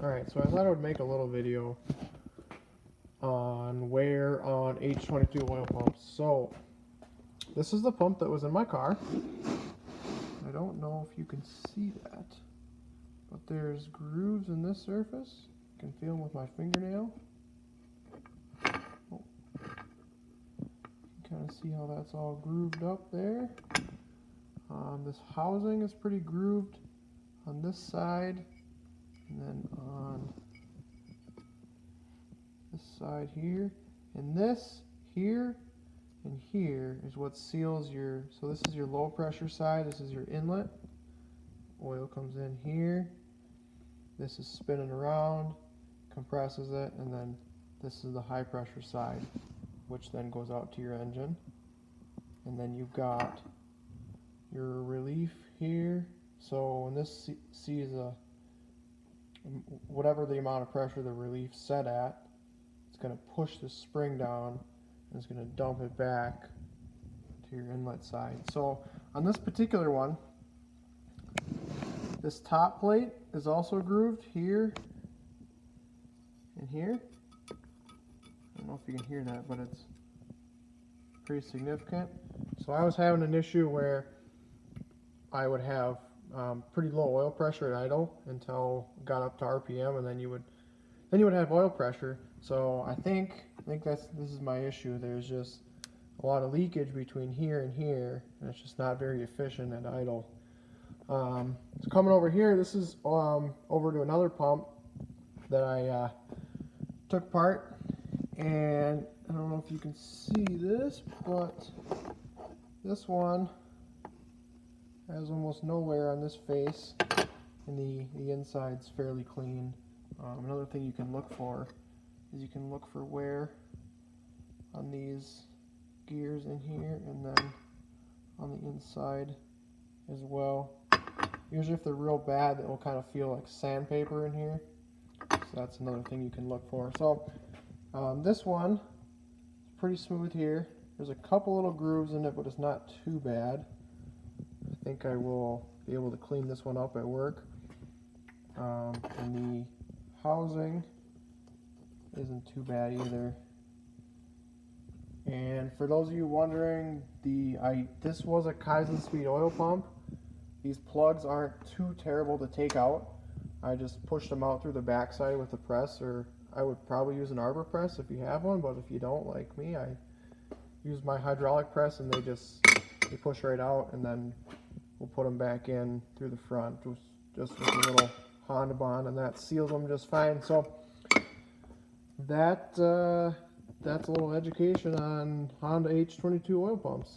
Alright, so I thought I would make a little video on wear on H22 oil pumps. So, this is the pump that was in my car. I don't know if you can see that, but there's grooves in this surface. I can feel them with my fingernail. Oh. You can kind of see how that's all grooved up there. This housing is pretty grooved on this side, and then on this side here, and this here and here is what seals your, so this is your low pressure side, this is your inlet. Oil comes in here, this is spinning around, compresses it, and then this is the high pressure side, which then goes out to your engine. And then you've got your relief here. So when this sees whatever the amount of pressure the relief's set at, it's going to push the spring down and it's going to dump it back to your inlet side. So on this particular one, this top plate is also grooved here and here. I don't know if you can hear that, but it's pretty significant. So I was having an issue where I would have pretty low oil pressure at idle until it got up to RPM, and then you would have oil pressure. So I think this is my issue. There's just a lot of leakage between here and here, and it's just not very efficient at idle. So coming over here, this is over to another pump that I took apart, and I don't know if you can see this, but this one has almost no wear on this face, and the inside's fairly clean. Another thing you can look for is you can look for wear on these gears in here, and then on the inside as well. Usually if they're real bad, it will kind of feel like sandpaper in here. So that's another thing you can look for. So this one is pretty smooth here. There's a couple little grooves in it, but it's not too bad. I think I will be able to clean this one up at work. And the housing isn't too bad either. And for those of you wondering, this was a Kaizen Speed oil pump. These plugs aren't too terrible to take out. I just pushed them out through the backside with the press, or I would probably use an arbor press if you have one, but if you don't, like me, I use my hydraulic press, and they push right out, and then we'll put them back in through the front just with a little Honda bond, and that seals them just fine. So that's a little education on Honda H22 oil pumps.